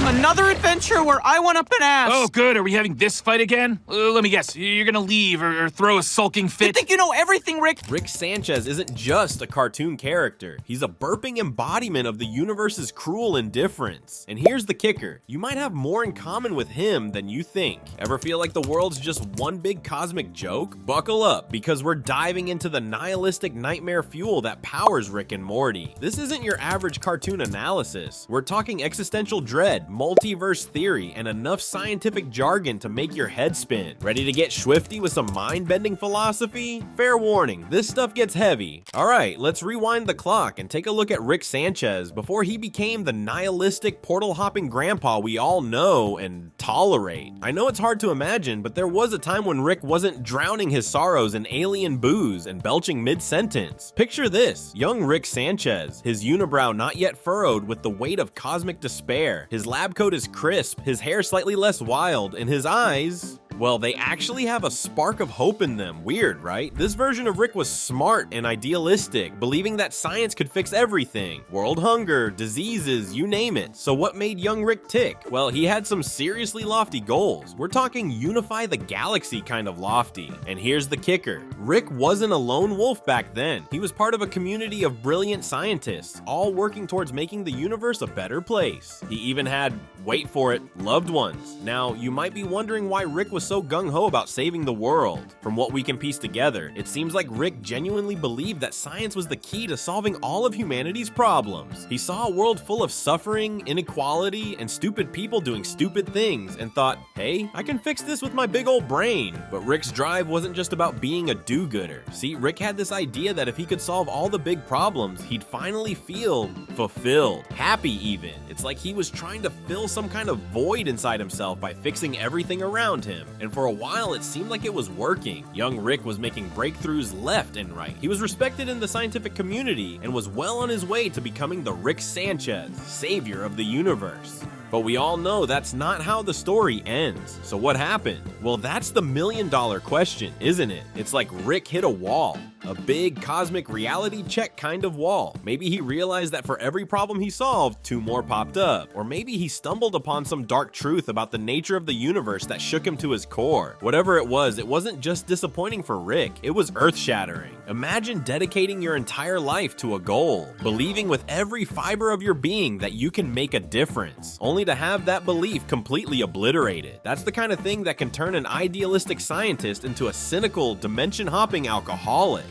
Another adventure where I went up an ass. Oh, good. Are we having this fight again? Let me guess. You're gonna leave or throw a sulking fit? You think you know everything, Rick? Rick Sanchez isn't just a cartoon character. He's a burping embodiment of the universe's cruel indifference. And here's the kicker. You might have more in common with him than you think. Ever feel like the world's just one big cosmic joke? Buckle up, because we're diving into the nihilistic nightmare fuel that powers Rick and Morty. This isn't your average cartoon analysis. We're talking existential dread, multiverse theory, and enough scientific jargon to make your head spin. Ready to get swifty with some mind-bending philosophy? Fair warning, this stuff gets heavy. Alright, let's rewind the clock and take a look at Rick Sanchez before he became the nihilistic portal-hopping grandpa we all know and tolerate. I know it's hard to imagine, but there was a time when Rick wasn't drowning his sorrows in alien booze and belching mid-sentence. Picture this, young Rick Sanchez, his unibrow not yet furrowed with the weight of cosmic despair, his lab coat is crisp, his hair slightly less wild, and his eyes, well, they actually have a spark of hope in them. Weird, right? This version of Rick was smart and idealistic, believing that science could fix everything. World hunger, diseases, you name it. So what made young Rick tick? Well, he had some seriously lofty goals. We're talking unify the galaxy kind of lofty. And here's the kicker. Rick wasn't a lone wolf back then. He was part of a community of brilliant scientists, all working towards making the universe a better place. He even had, wait for it, loved ones. Now, you might be wondering why Rick was so gung-ho about saving the world. From what we can piece together, it seems like Rick genuinely believed that science was the key to solving all of humanity's problems. He saw a world full of suffering, inequality, and stupid people doing stupid things and thought, hey, I can fix this with my big old brain. But Rick's drive wasn't just about being a do-gooder. See, Rick had this idea that if he could solve all the big problems, he'd finally feel fulfilled, happy even. It's like he was trying to fill some kind of void inside himself by fixing everything around him. And for a while, it seemed like it was working. Young Rick was making breakthroughs left and right. He was respected in the scientific community and was well on his way to becoming the Rick Sanchez, savior of the universe. But we all know that's not how the story ends. So what happened? Well, that's the million-dollar question, isn't it? It's like Rick hit a wall. A big cosmic reality check kind of wall. Maybe he realized that for every problem he solved, two more popped up. Or maybe he stumbled upon some dark truth about the nature of the universe that shook him to his core. Whatever it wasn't just disappointing for Rick, it was earth-shattering. Imagine dedicating your entire life to a goal, believing with every fiber of your being that you can make a difference, only to have that belief completely obliterated. That's the kind of thing that can turn an idealistic scientist into a cynical, dimension-hopping alcoholic.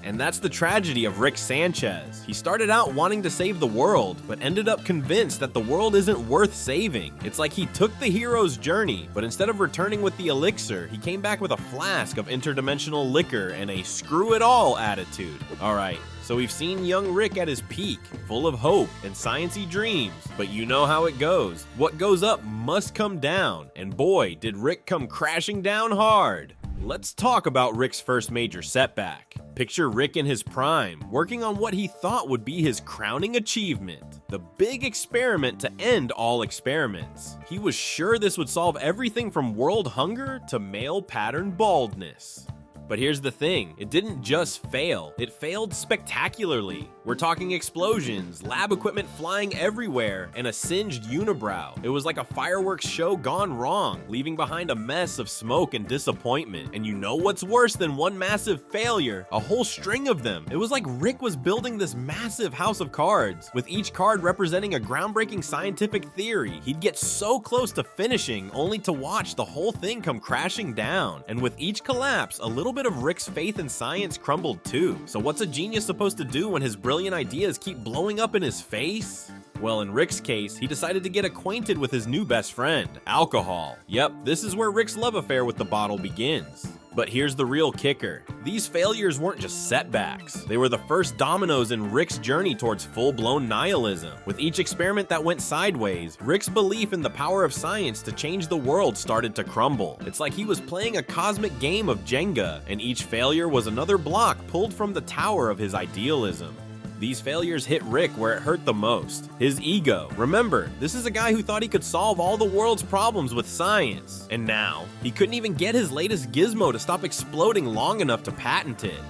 And that's the tragedy of Rick Sanchez. He started out wanting to save the world, but ended up convinced that the world isn't worth saving. It's like he took the hero's journey, but instead of returning with the elixir, he came back with a flask of interdimensional liquor and a screw-it-all attitude. Alright, so we've seen young Rick at his peak, full of hope and sciencey dreams, but you know how it goes. What goes up must come down, and boy, did Rick come crashing down hard. Let's talk about Rick's first major setback. Picture Rick in his prime, working on what he thought would be his crowning achievement, the big experiment to end all experiments. He was sure this would solve everything from world hunger to male pattern baldness. But here's the thing, it didn't just fail, it failed spectacularly. We're talking explosions, lab equipment flying everywhere, and a singed unibrow. It was like a fireworks show gone wrong, leaving behind a mess of smoke and disappointment. And you know what's worse than one massive failure? A whole string of them. It was like Rick was building this massive house of cards, with each card representing a groundbreaking scientific theory. He'd get so close to finishing, only to watch the whole thing come crashing down. And with each collapse, a little bit of Rick's faith in science crumbled too. So what's a genius supposed to do when his brilliant ideas keep blowing up in his face? Well, in Rick's case, he decided to get acquainted with his new best friend, alcohol. Yep, this is where Rick's love affair with the bottle begins. But here's the real kicker. These failures weren't just setbacks. They were the first dominoes in Rick's journey towards full-blown nihilism. With each experiment that went sideways, Rick's belief in the power of science to change the world started to crumble. It's like he was playing a cosmic game of Jenga, and each failure was another block pulled from the tower of his idealism. These failures hit Rick where it hurt the most, his ego. Remember, this is a guy who thought he could solve all the world's problems with science. And now, he couldn't even get his latest gizmo to stop exploding long enough to patent it.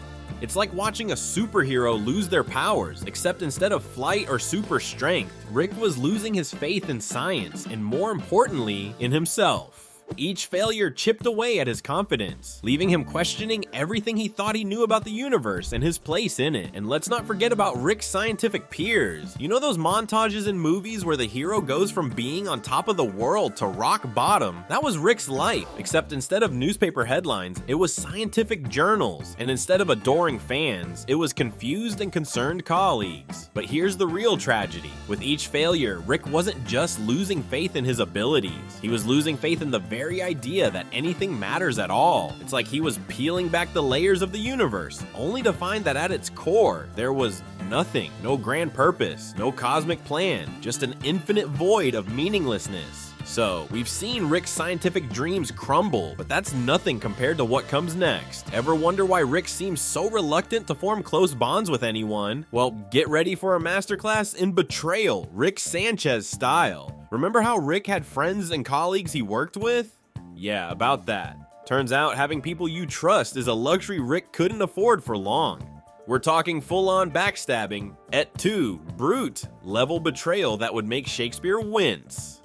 It's like watching a superhero lose their powers, except instead of flight or super strength, Rick was losing his faith in science and, more importantly, in himself. Each failure chipped away at his confidence, leaving him questioning everything he thought he knew about the universe and his place in it. And let's not forget about Rick's scientific peers. You know those montages in movies where the hero goes from being on top of the world to rock bottom? That was Rick's life, except instead of newspaper headlines, it was scientific journals. And instead of adoring fans, it was confused and concerned colleagues. But here's the real tragedy. With each failure, Rick wasn't just losing faith in his abilities. He was losing faith in the very idea that anything matters at all. It's like he was peeling back the layers of the universe, only to find that at its core, there was nothing. No grand purpose, no cosmic plan, just an infinite void of meaninglessness. So, we've seen Rick's scientific dreams crumble, but that's nothing compared to what comes next. Ever wonder why Rick seems so reluctant to form close bonds with anyone? Well, get ready for a masterclass in betrayal, Rick Sanchez style. Remember how Rick had friends and colleagues he worked with? Yeah, about that. Turns out having people you trust is a luxury Rick couldn't afford for long. We're talking full-on backstabbing, et tu, brute level betrayal that would make Shakespeare wince.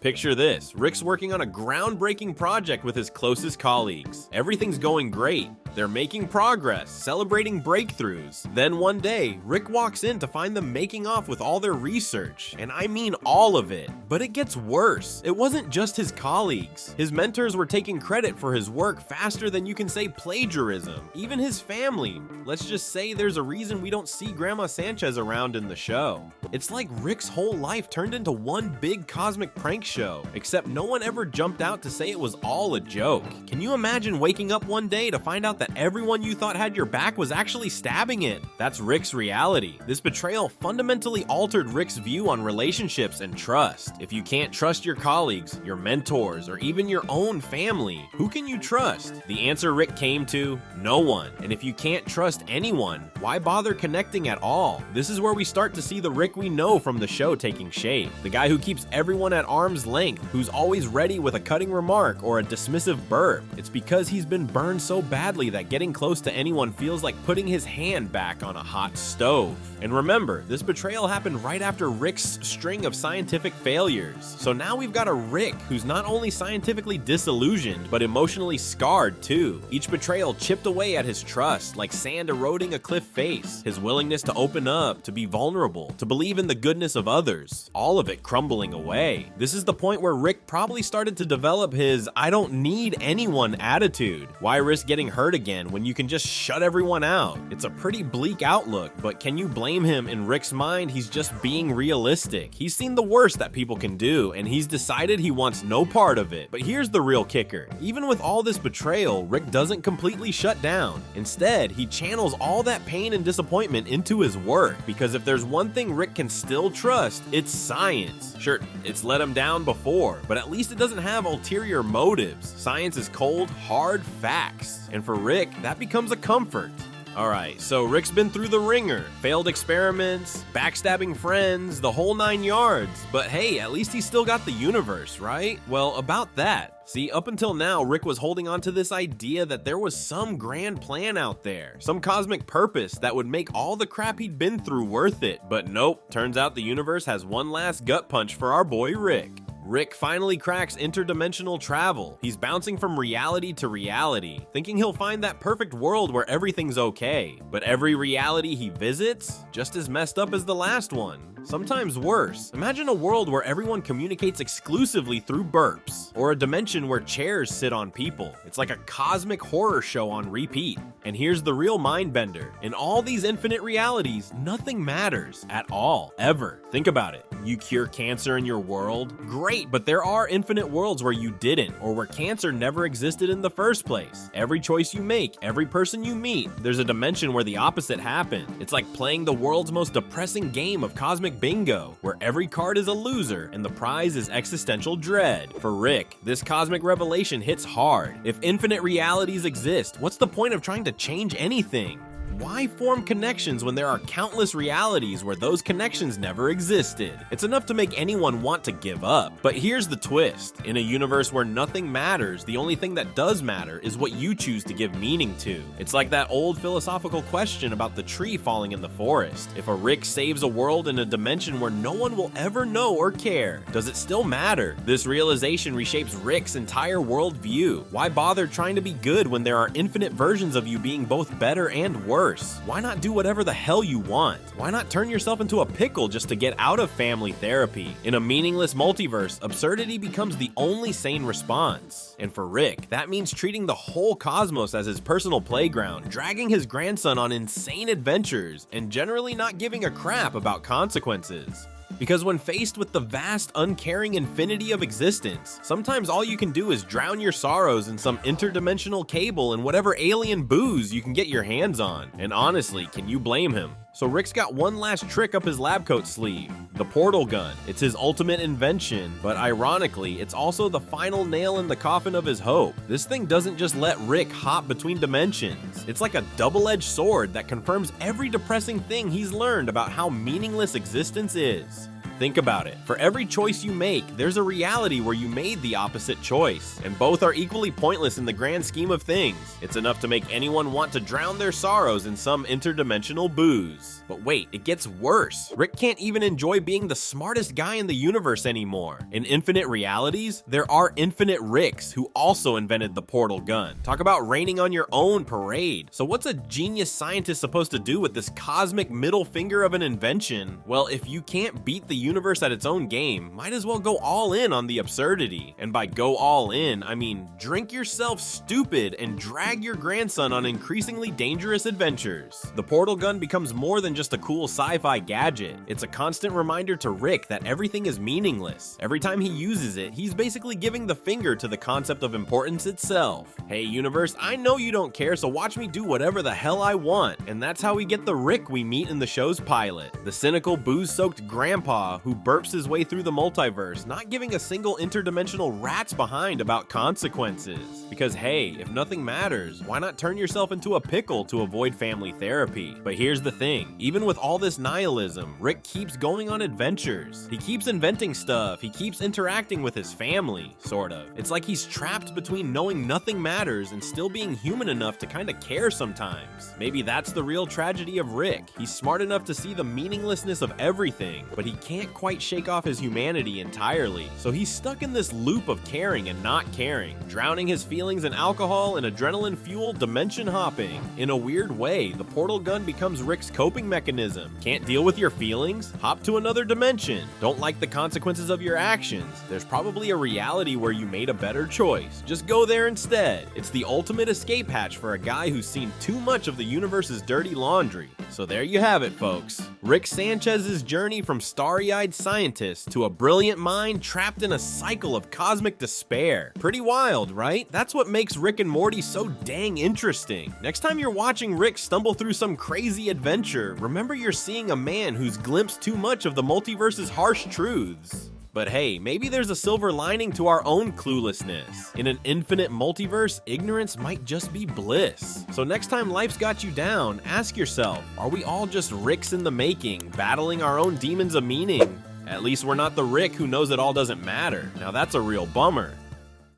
Picture this, Rick's working on a groundbreaking project with his closest colleagues. Everything's going great. They're making progress, celebrating breakthroughs. Then one day, Rick walks in to find them making off with all their research, and I mean all of it. But it gets worse. It wasn't just his colleagues. His mentors were taking credit for his work faster than you can say plagiarism. Even his family. Let's just say there's a reason we don't see Grandma Sanchez around in the show. It's like Rick's whole life turned into one big cosmic prank show, except no one ever jumped out to say it was all a joke. Can you imagine waking up one day to find out that everyone you thought had your back was actually stabbing it? That's Rick's reality. This betrayal fundamentally altered Rick's view on relationships and trust. If you can't trust your colleagues, your mentors, or even your own family, who can you trust? The answer Rick came to, no one. And if you can't trust anyone, why bother connecting at all? This is where we start to see the Rick we know from the show taking shape. The guy who keeps everyone at arm's length, who's always ready with a cutting remark or a dismissive burp. It's because he's been burned so badly that getting close to anyone feels like putting his hand back on a hot stove. And remember, this betrayal happened right after Rick's string of scientific failures. So now we've got a Rick who's not only scientifically disillusioned, but emotionally scarred too. Each betrayal chipped away at his trust, like sand eroding a cliff face. His willingness to open up, to be vulnerable, to believe in the goodness of others. All of it crumbling away. This is the point where Rick probably started to develop his I don't need anyone attitude. Why risk getting hurt again when you can just shut everyone out? It's a pretty bleak outlook, but can you blame him? In Rick's mind, he's just being realistic. He's seen the worst that people can do, and he's decided he wants no part of it. But here's the real kicker. Even with all this betrayal, Rick doesn't completely shut down. Instead, he channels all that pain and disappointment into his work, because if there's one thing Rick can still trust, it's science. Sure, it's let him down before, but at least it doesn't have ulterior motives. Science is cold, hard facts. And for Rick, that becomes a comfort. Alright, so Rick's been through the ringer, failed experiments, backstabbing friends, the whole 9 yards. But hey, at least he's still got the universe, right? Well, about that. See, up until now, Rick was holding on to this idea that there was some grand plan out there, some cosmic purpose that would make all the crap he'd been through worth it. But nope, turns out the universe has one last gut punch for our boy Rick. Rick finally cracks interdimensional travel. He's bouncing from reality to reality, thinking he'll find that perfect world where everything's okay. But every reality he visits, just as messed up as the last one. Sometimes worse. Imagine a world where everyone communicates exclusively through burps, or a dimension where chairs sit on people. It's like a cosmic horror show on repeat. And here's the real mind bender. In all these infinite realities, nothing matters at all, ever. Think about it. You cure cancer in your world? Great, but there are infinite worlds where you didn't, or where cancer never existed in the first place. Every choice you make, every person you meet, there's a dimension where the opposite happened. It's like playing the world's most depressing game of cosmic bingo, where every card is a loser and the prize is existential dread. For Rick, this cosmic revelation hits hard. If infinite realities exist, what's the point of trying to change anything? Why form connections when there are countless realities where those connections never existed? It's enough to make anyone want to give up. But here's the twist. In a universe where nothing matters, the only thing that does matter is what you choose to give meaning to. It's like that old philosophical question about the tree falling in the forest. If a Rick saves a world in a dimension where no one will ever know or care, does it still matter? This realization reshapes Rick's entire worldview. Why bother trying to be good when there are infinite versions of you being both better and worse? Why not do whatever the hell you want? Why not turn yourself into a pickle just to get out of family therapy? In a meaningless multiverse, absurdity becomes the only sane response. And for Rick, that means treating the whole cosmos as his personal playground, dragging his grandson on insane adventures, and generally not giving a crap about consequences. Because when faced with the vast, uncaring infinity of existence, sometimes all you can do is drown your sorrows in some interdimensional cable and whatever alien booze you can get your hands on. And honestly, can you blame him? So Rick's got one last trick up his lab coat sleeve, the portal gun. It's his ultimate invention, but ironically, it's also the final nail in the coffin of his hope. This thing doesn't just let Rick hop between dimensions. It's like a double-edged sword that confirms every depressing thing he's learned about how meaningless existence is. Think about it. For every choice you make, there's a reality where you made the opposite choice, and both are equally pointless in the grand scheme of things. It's enough to make anyone want to drown their sorrows in some interdimensional booze. But wait, it gets worse. Rick can't even enjoy being the smartest guy in the universe anymore. In infinite realities, there are infinite Ricks who also invented the portal gun. Talk about raining on your own parade. So what's a genius scientist supposed to do with this cosmic middle finger of an invention? Well, if you can't beat the universe at its own game, might as well go all in on the absurdity. And by go all in, I mean drink yourself stupid and drag your grandson on increasingly dangerous adventures. The portal gun becomes more than just a cool sci-fi gadget. It's a constant reminder to Rick that everything is meaningless. Every time he uses it, he's basically giving the finger to the concept of importance itself. Hey universe, I know you don't care, so watch me do whatever the hell I want. And that's how we get the Rick we meet in the show's pilot. The cynical, booze-soaked grandpa who burps his way through the multiverse, not giving a single interdimensional rat's behind about consequences. Because hey, if nothing matters, why not turn yourself into a pickle to avoid family therapy? But here's the thing, even with all this nihilism, Rick keeps going on adventures. He keeps inventing stuff, he keeps interacting with his family, sort of. It's like he's trapped between knowing nothing matters and still being human enough to kinda care sometimes. Maybe that's the real tragedy of Rick. He's smart enough to see the meaninglessness of everything, but he can't quite shake off his humanity entirely. So he's stuck in this loop of caring and not caring, drowning his feelings in alcohol and adrenaline-fueled dimension hopping. In a weird way, the portal gun becomes Rick's coping mechanism. Can't deal with your feelings? Hop to another dimension. Don't like the consequences of your actions? There's probably a reality where you made a better choice. Just go there instead. It's the ultimate escape hatch for a guy who's seen too much of the universe's dirty laundry. So there you have it, folks. Rick Sanchez's journey from starry-eyed scientist to a brilliant mind trapped in a cycle of cosmic despair. Pretty wild, right? That's what makes Rick and Morty so dang interesting. Next time you're watching Rick stumble through some crazy adventure, remember you're seeing a man who's glimpsed too much of the multiverse's harsh truths. But hey, maybe there's a silver lining to our own cluelessness. In an infinite multiverse, ignorance might just be bliss. So next time life's got you down, ask yourself, are we all just Ricks in the making, battling our own demons of meaning? At least we're not the Rick who knows it all doesn't matter. Now that's a real bummer.